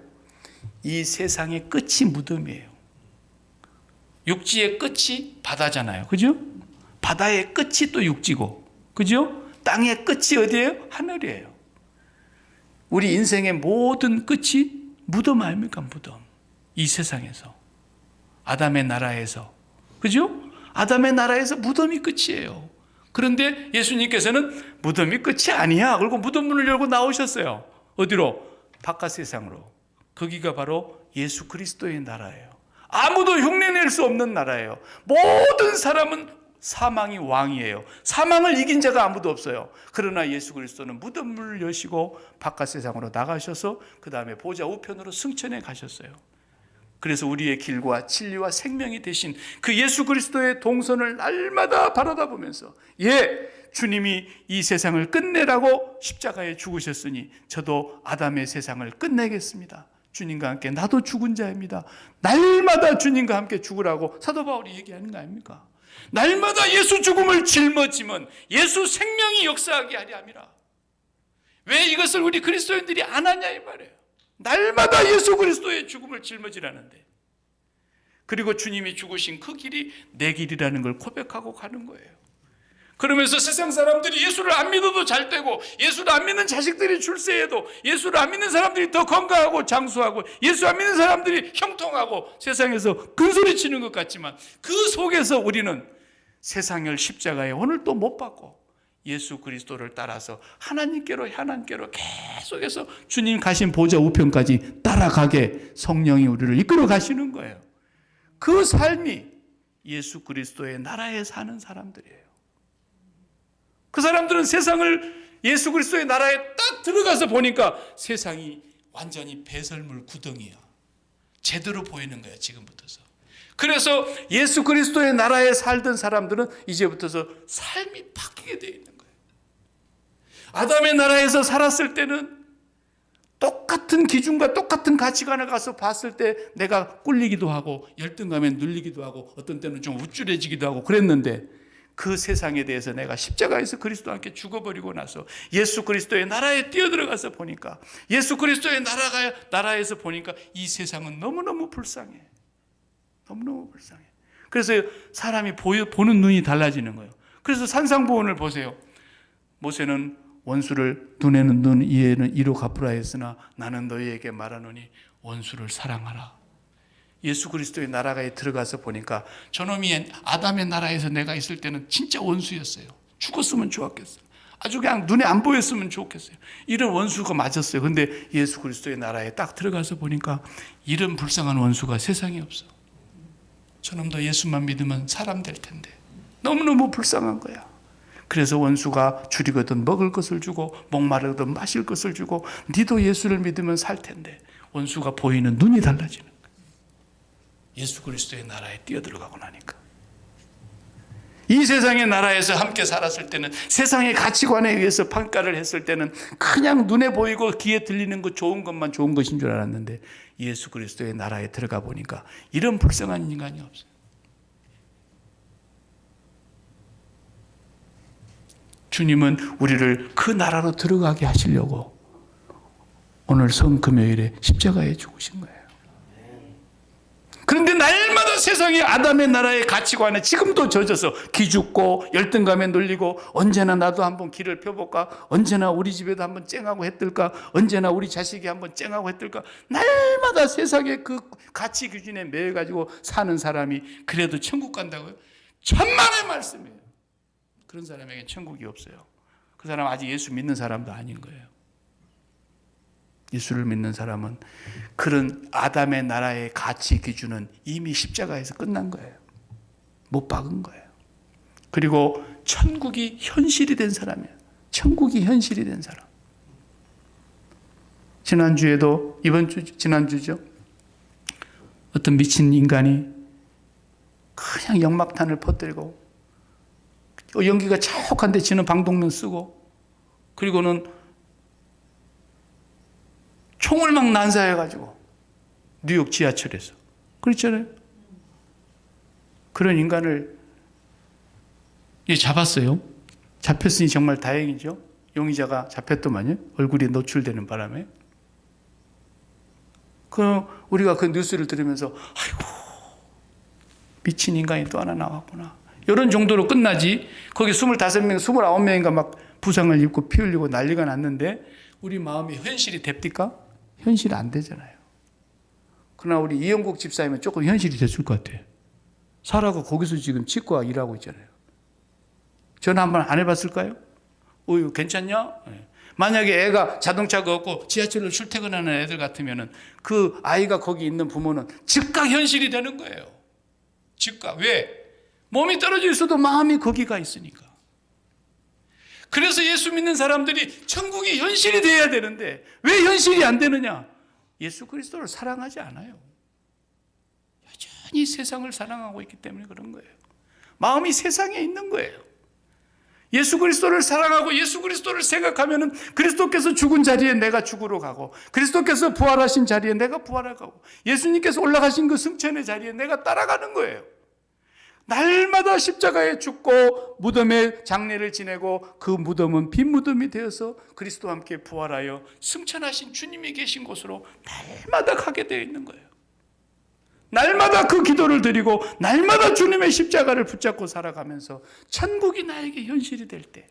이 세상의 끝이 무덤이에요. 육지의 끝이 바다잖아요. 그죠? 바다의 끝이 또 육지고, 그죠? 땅의 끝이 어디예요? 하늘이에요. 우리 인생의 모든 끝이 무덤 아닙니까? 무덤. 이 세상에서. 아담의 나라에서. 그죠? 아담의 나라에서 무덤이 끝이에요. 그런데 예수님께서는 무덤이 끝이 아니야. 그리고 무덤 문을 열고 나오셨어요. 어디로? 바깥 세상으로. 거기가 바로 예수 그리스도의 나라예요. 아무도 흉내낼 수 없는 나라예요. 모든 사람은 사망이 왕이에요. 사망을 이긴 자가 아무도 없어요. 그러나 예수 그리스도는 무덤을 여시고 바깥 세상으로 나가셔서 그 다음에 보좌 우편으로 승천해 가셨어요. 그래서 우리의 길과 진리와 생명이 되신 그 예수 그리스도의 동선을 날마다 바라다 보면서 주님이 이 세상을 끝내라고 십자가에 죽으셨으니 저도 아담의 세상을 끝내겠습니다. 주님과 함께 나도 죽은 자입니다. 날마다 주님과 함께 죽으라고 사도 바울이 얘기하는 거 아닙니까? 날마다 예수 죽음을 짊어지면 예수 생명이 역사하게 하려 함이라. 왜 이것을 우리 그리스도인들이 안 하냐 이 말이에요. 날마다 예수 그리스도의 죽음을 짊어지라는데, 그리고 주님이 죽으신 그 길이 내 길이라는 걸 고백하고 가는 거예요. 그러면서 세상 사람들이 예수를 안 믿어도 잘 되고, 예수를 안 믿는 자식들이 출세해도, 예수를 안 믿는 사람들이 더 건강하고 장수하고, 예수 안 믿는 사람들이 형통하고 세상에서 큰소리 치는 것 같지만 그 속에서 우리는 세상을 십자가에 오늘 또 못 받고 예수 그리스도를 따라서 하나님께로 계속해서 주님 가신 보좌 우편까지 따라가게 성령이 우리를 이끌어 가시는 거예요. 그 삶이 예수 그리스도의 나라에 사는 사람들이에요. 그 사람들은 세상을 예수 그리스도의 나라에 딱 들어가서 보니까 세상이 완전히 배설물 구덩이야. 제대로 보이는 거야, 지금부터서. 그래서 예수 그리스도의 나라에 살던 사람들은 이제부터서 삶이 바뀌게 되어 있는 거예요. 아담의 나라에서 살았을 때는 똑같은 기준과 똑같은 가치관을 가서 봤을 때 내가 꿀리기도 하고 열등감에 눌리기도 하고 어떤 때는 좀 우쭐해지기도 하고 그랬는데, 그 세상에 대해서 내가 십자가에서 그리스도와 함께 죽어버리고 나서 예수 그리스도의 나라에 뛰어들어가서 보니까, 예수 그리스도의 나라에서 보니까 이 세상은 너무너무 불쌍해. 너무너무 불쌍해. 그래서 사람이 보는 눈이 달라지는 거예요. 그래서 산상보훈을 보세요. 모세는 원수를 눈에는 눈, 이에는 이로 갚으라 했으나 나는 너희에게 말하노니 원수를 사랑하라. 예수 그리스도의 나라에 들어가서 보니까 저놈이 아담의 나라에서 내가 있을 때는 진짜 원수였어요. 죽었으면 좋았겠어요. 아주 그냥 눈에 안 보였으면 좋겠어요. 이런 원수가 맞았어요. 근데 예수 그리스도의 나라에 딱 들어가서 보니까 이런 불쌍한 원수가 세상에 없어. 저놈도 예수만 믿으면 사람 될 텐데 너무너무 불쌍한 거야. 그래서 원수가 줄이거든 먹을 것을 주고 목마르거든 마실 것을 주고, 니도 예수를 믿으면 살 텐데 원수가 보이는 눈이 달라지는 거야. 예수 그리스도의 나라에 뛰어들어가고 나니까. 이 세상의 나라에서 함께 살았을 때는, 세상의 가치관에 의해서 평가를 했을 때는 그냥 눈에 보이고 귀에 들리는 것 좋은 것만 좋은 것인 줄 알았는데, 예수 그리스도의 나라에 들어가 보니까 이런 불쌍한 인간이 없어요. 주님은 우리를 그 나라로 들어가게 하시려고 오늘 성금요일에 십자가에 죽으신 거예요. 그런데 날마다 세상의 아담의 나라의 가치관에 지금도 젖어서 기죽고 열등감에 눌리고, 언제나 나도 한번 길을 펴볼까, 언제나 우리 집에도 한번 쨍하고 했들까, 언제나 우리 자식이 한번 쨍하고 했들까, 날마다 세상의 그 가치 기준에 매여가지고 사는 사람이 그래도 천국 간다고요? 천만의 말씀이에요. 그런 사람에게 천국이 없어요. 그 사람 아직 예수 믿는 사람도 아닌 거예요. 예수를 믿는 사람은 그런 아담의 나라의 가치 기준은 이미 십자가에서 끝난 거예요. 못 박은 거예요. 그리고 천국이 현실이 된 사람이에요. 천국이 현실이 된 사람. 지난주에도, 지난주죠. 어떤 미친 인간이 그냥 연막탄을 퍼뜨리고 연기가 자욱한데 지는 방독면 쓰고 그리고는 총을 막 난사해가지고 뉴욕 지하철에서 그렇잖아요. 그런 인간을 잡았어요. 잡혔으니 정말 다행이죠. 용의자가 잡혔더만요. 얼굴이 노출되는 바람에. 그럼 우리가 그 뉴스를 들으면서 아이고 미친 인간이 또 하나 나왔구나. 이런 정도로 끝나지. 거기 25명, 29명인가 막 부상을 입고 피 흘리고 난리가 났는데 우리 마음이 현실이 됩니까? 현실이 안 되잖아요. 그러나 우리 이영국 집사님은 조금 현실이 됐을 것 같아요. 사라가 거기서 지금 치과 일하고 있잖아요. 전화 한번 안 해봤을까요? 어유 괜찮냐? 네. 만약에 애가 자동차가 없고 지하철로 출퇴근하는 애들 같으면은 그 아이가 거기 있는 부모는 즉각 현실이 되는 거예요. 즉각. 왜? 몸이 떨어져 있어도 마음이 거기가 있으니까. 그래서 예수 믿는 사람들이 천국이 현실이 돼야 되는데 왜 현실이 안 되느냐? 예수 그리스도를 사랑하지 않아요. 여전히 세상을 사랑하고 있기 때문에 그런 거예요. 마음이 세상에 있는 거예요. 예수 그리스도를 사랑하고 예수 그리스도를 생각하면은 그리스도께서 죽은 자리에 내가 죽으러 가고 그리스도께서 부활하신 자리에 내가 부활하고 예수님께서 올라가신 그 승천의 자리에 내가 따라가는 거예요. 날마다 십자가에 죽고 무덤에 장례를 지내고 그 무덤은 빈 무덤이 되어서 그리스도와 함께 부활하여 승천하신 주님이 계신 곳으로 날마다 가게 되어 있는 거예요. 날마다 그 기도를 드리고 날마다 주님의 십자가를 붙잡고 살아가면서 천국이 나에게 현실이 될 때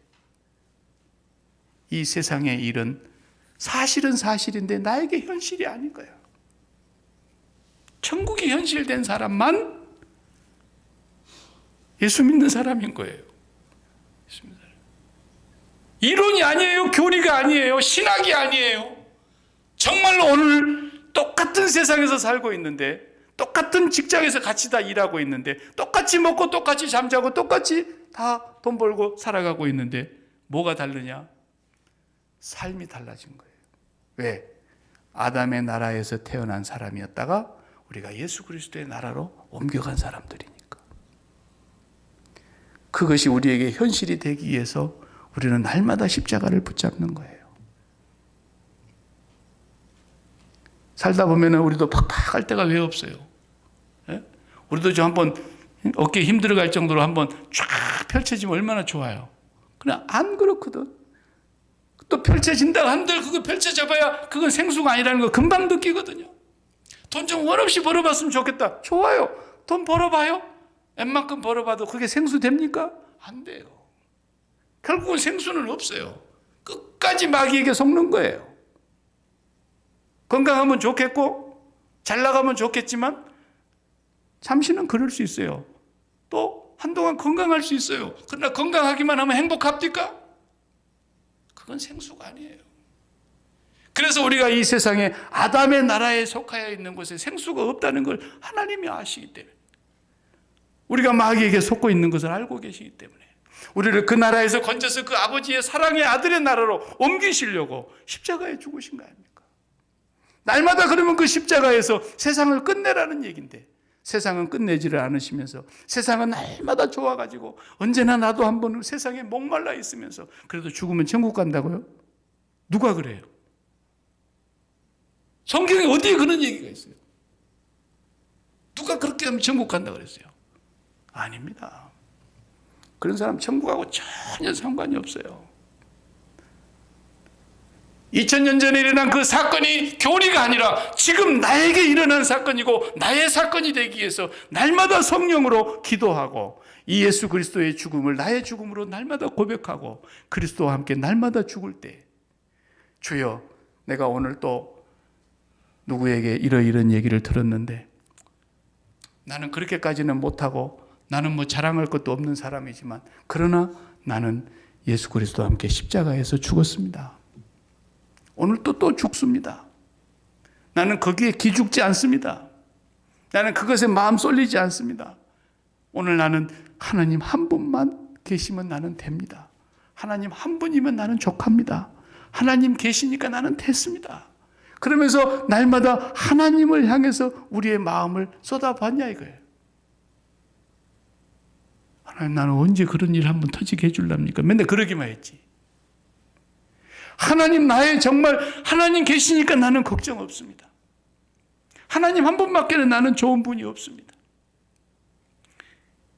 이 세상의 일은 사실은 사실인데 나에게 현실이 아닌 거예요. 천국이 현실된 사람만 예수 믿는 사람인 거예요. 이론이 아니에요. 교리가 아니에요. 신학이 아니에요. 정말로 오늘 똑같은 세상에서 살고 있는데 똑같은 직장에서 같이 다 일하고 있는데 똑같이 먹고 똑같이 잠자고 똑같이 다 돈 벌고 살아가고 있는데 뭐가 다르냐? 삶이 달라진 거예요. 왜? 아담의 나라에서 태어난 사람이었다가 우리가 예수 그리스도의 나라로 옮겨간 사람들이니까. 그것이 우리에게 현실이 되기 위해서 우리는 날마다 십자가를 붙잡는 거예요. 살다 보면 우리도 팍팍할 때가 왜 없어요? 예? 우리도 좀 한번 어깨 힘들어갈 정도로 한번 쫙 펼쳐지면 얼마나 좋아요. 그냥 안 그렇거든. 또 펼쳐진다 한들 그거 펼쳐져봐야 그건 생수가 아니라는 거 금방 느끼거든요. 돈 좀 원 없이 벌어봤으면 좋겠다. 좋아요. 돈 벌어봐요. 웬만큼 벌어봐도 그게 생수 됩니까? 안 돼요. 결국은 생수는 없어요. 끝까지 마귀에게 속는 거예요. 건강하면 좋겠고 잘 나가면 좋겠지만 잠시는 그럴 수 있어요. 또 한동안 건강할 수 있어요. 그러나 건강하기만 하면 행복합니까? 그건 생수가 아니에요. 그래서 우리가 이 세상에 아담의 나라에 속하여 있는 곳에 생수가 없다는 걸 하나님이 아시기 때문에 우리가 마귀에게 속고 있는 것을 알고 계시기 때문에 우리를 그 나라에서 건져서 그 아버지의 사랑의 아들의 나라로 옮기시려고 십자가에 죽으신 거 아닙니까? 날마다 그러면 그 십자가에서 세상을 끝내라는 얘기인데 세상은 끝내지를 않으시면서 세상은 날마다 좋아가지고 언제나 나도 한번 세상에 목말라 있으면서 그래도 죽으면 천국 간다고요? 누가 그래요? 성경에 어디에 그런 얘기가 있어요? 누가 그렇게 하면 천국 간다고 그랬어요? 아닙니다. 그런 사람 천국하고 전혀 상관이 없어요. 2000년 전에 일어난 그 사건이 교리가 아니라 지금 나에게 일어난 사건이고 나의 사건이 되기 위해서 날마다 성령으로 기도하고 이 예수 그리스도의 죽음을 나의 죽음으로 날마다 고백하고 그리스도와 함께 날마다 죽을 때 주여 내가 오늘 또 누구에게 이런 얘기를 들었는데 나는 그렇게까지는 못하고 나는 뭐 자랑할 것도 없는 사람이지만 그러나 나는 예수 그리스도와 함께 십자가에서 죽었습니다. 오늘 또 죽습니다. 나는 거기에 기죽지 않습니다. 나는 그것에 마음 쏠리지 않습니다. 오늘 나는 하나님 한 분만 계시면 나는 됩니다. 하나님 한 분이면 나는 족합니다. 하나님 계시니까 나는 됐습니다. 그러면서 날마다 하나님을 향해서 우리의 마음을 쏟아봤냐 이거예요. 하나님, 나는 언제 그런 일 한번 터지게 해줄랍니까? 맨날 그러기만 했지. 하나님, 나의 정말 하나님 계시니까 나는 걱정 없습니다. 하나님 한 분밖에는 나는 좋은 분이 없습니다.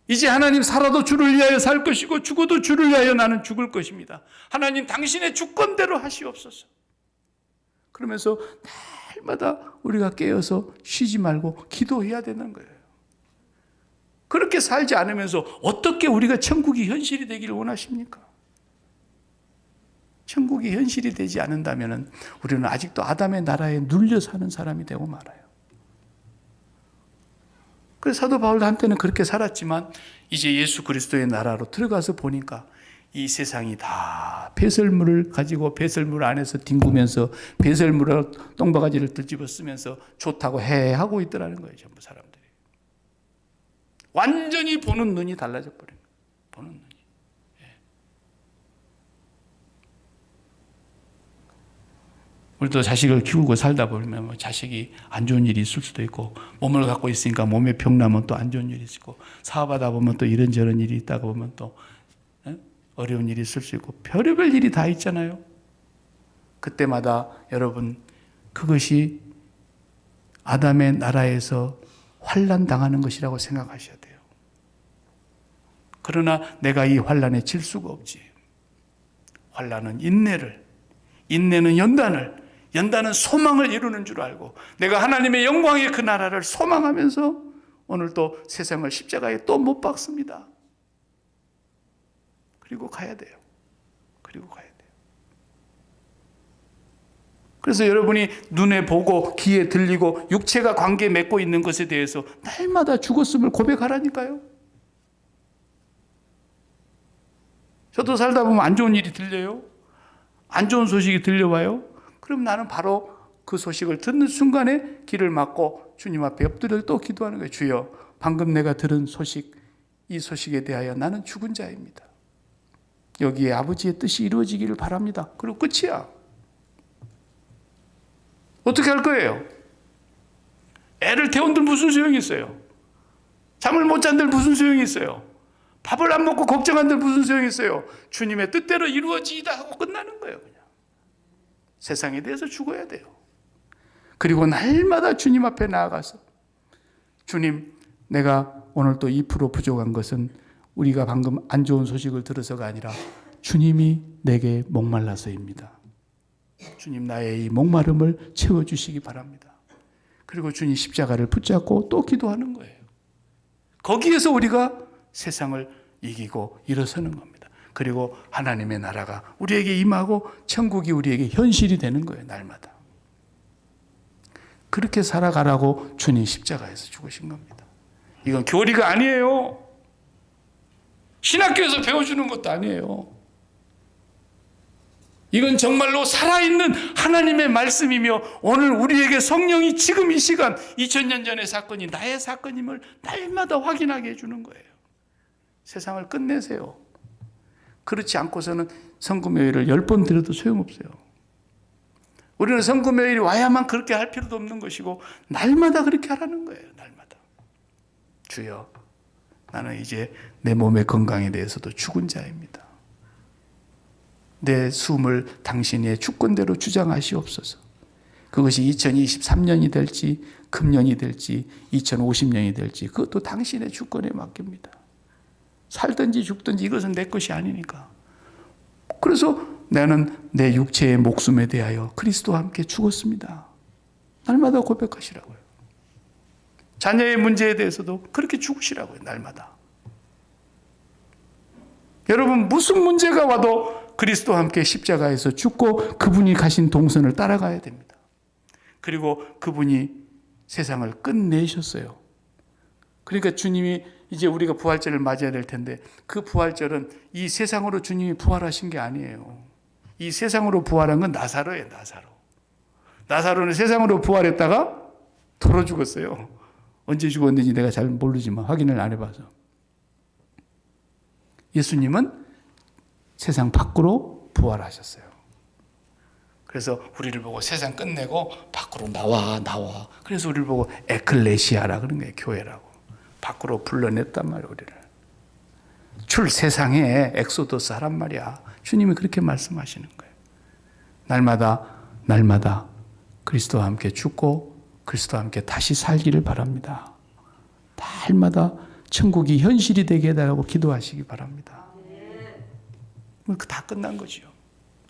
이제 하나님, 살아도 주를 위하여 살 것이고 죽어도 주를 위하여 나는 죽을 것입니다. 하나님, 당신의 주권대로 하시옵소서. 그러면서 날마다 우리가 깨어서 쉬지 말고 기도해야 되는 거예요. 그렇게 살지 않으면서 어떻게 우리가 천국이 현실이 되기를 원하십니까? 천국이 현실이 되지 않는다면 우리는 아직도 아담의 나라에 눌려 사는 사람이 되고 말아요. 그래서 사도 바울도 한때는 그렇게 살았지만 이제 예수 그리스도의 나라로 들어가서 보니까 이 세상이 다 배설물을 가지고 배설물 안에서 뒹구면서 배설물을 똥바가지를 뒤집어 쓰면서 좋다고 하고 있더라는 거예요. 전부 사람들이. 완전히 보는 눈이 달라져 버린 거예요. 보는 눈이. 우리도 자식을 키우고 살다 보면 뭐 자식이 안 좋은 일이 있을 수도 있고, 몸을 갖고 있으니까 몸에 병 나면 또 안 좋은 일이 있고, 사업하다 보면 또 이런저런 일이 있다가 보면 또 어려운 일이 있을 수 있고, 별의별 일이 다 있잖아요. 그때마다 여러분, 그것이 아담의 나라에서 환난 당하는 것이라고 생각하셔야 돼요. 그러나 내가 이 환난에 질 수가 없지. 환난은 인내는 연단은 소망을 이루는 줄 알고, 내가 하나님의 영광의 그 나라를 소망하면서 오늘 또 세상을 십자가에 또 못 박습니다. 그리고 가야 돼요. 그래서 여러분이 눈에 보고 귀에 들리고 육체가 관계 맺고 있는 것에 대해서 날마다 죽었음을 고백하라니까요. 저도 살다 보면 안 좋은 일이 들려요. 안 좋은 소식이 들려와요. 그럼 나는 바로 그 소식을 듣는 순간에 귀를 막고 주님 앞에 엎드려 또 기도하는 거예요. 주여, 방금 내가 들은 소식, 이 소식에 대하여 나는 죽은 자입니다. 여기에 아버지의 뜻이 이루어지기를 바랍니다. 그리고 끝이야. 어떻게 할 거예요? 애를 태운들 무슨 소용이 있어요? 잠을 못 잔들 무슨 소용이 있어요? 밥을 안 먹고 걱정한들 무슨 소용이 있어요? 주님의 뜻대로 이루어지다 하고 끝나는 거예요. 그냥. 세상에 대해서 죽어야 돼요. 그리고 날마다 주님 앞에 나아가서, 주님, 내가 오늘 또 2% 부족한 것은 우리가 방금 안 좋은 소식을 들어서가 아니라 주님이 내게 목말라서입니다. 주님, 나의 이 목마름을 채워주시기 바랍니다. 그리고 주님 십자가를 붙잡고 또 기도하는 거예요. 거기에서 우리가 세상을 이기고 일어서는 겁니다. 그리고 하나님의 나라가 우리에게 임하고 천국이 우리에게 현실이 되는 거예요. 날마다. 그렇게 살아가라고 주님 십자가에서 죽으신 겁니다. 이건 교리가 아니에요. 신학교에서 배워주는 것도 아니에요. 이건 정말로 살아있는 하나님의 말씀이며, 오늘 우리에게 성령이 지금 이 시간 2000년 전의 사건이 나의 사건임을 날마다 확인하게 해주는 거예요. 세상을 끝내세요. 그렇지 않고서는 성금요일을 10번 드려도 소용없어요. 우리는 성금요일이 와야만 그렇게 할 필요도 없는 것이고, 날마다 그렇게 하라는 거예요. 날마다. 주여, 나는 이제 내 몸의 건강에 대해서도 죽은 자입니다. 내 숨을 당신의 주권대로 주장하시옵소서. 그것이 2023년이 될지 금년이 될지 2050년이 될지 그것도 당신의 주권에 맡깁니다. 살든지 죽든지 이것은 내 것이 아니니까. 그래서 나는 내 육체의 목숨에 대하여 그리스도와 함께 죽었습니다. 날마다 고백하시라고요. 자녀의 문제에 대해서도 그렇게 죽으시라고요. 날마다. 여러분, 무슨 문제가 와도 그리스도와 함께 십자가에서 죽고 그분이 가신 동선을 따라가야 됩니다. 그리고 그분이 세상을 끝내셨어요. 그러니까 주님이 이제 우리가 부활절을 맞이해야 될 텐데, 그 부활절은 이 세상으로 주님이 부활하신 게 아니에요. 이 세상으로 부활한 건 나사로예요. 나사로. 나사로는 세상으로 부활했다가 돌아 죽었어요. 언제 죽었는지 내가 잘 모르지만 확인을 안 해봐서. 예수님은 세상 밖으로 부활하셨어요. 그래서 우리를 보고 세상 끝내고 밖으로 나와. 그래서 우리를 보고 에클레시아라 그런 거예요. 교회라고. 밖으로 불러냈단 말이에요. 우리를. 출 세상에 엑소더스 하란 말이야. 주님이 그렇게 말씀하시는 거예요. 날마다 그리스도와 함께 죽고 그리스도와 함께 다시 살기를 바랍니다. 날마다 천국이 현실이 되게 해달라고 기도하시기 바랍니다. 다 끝난 거죠.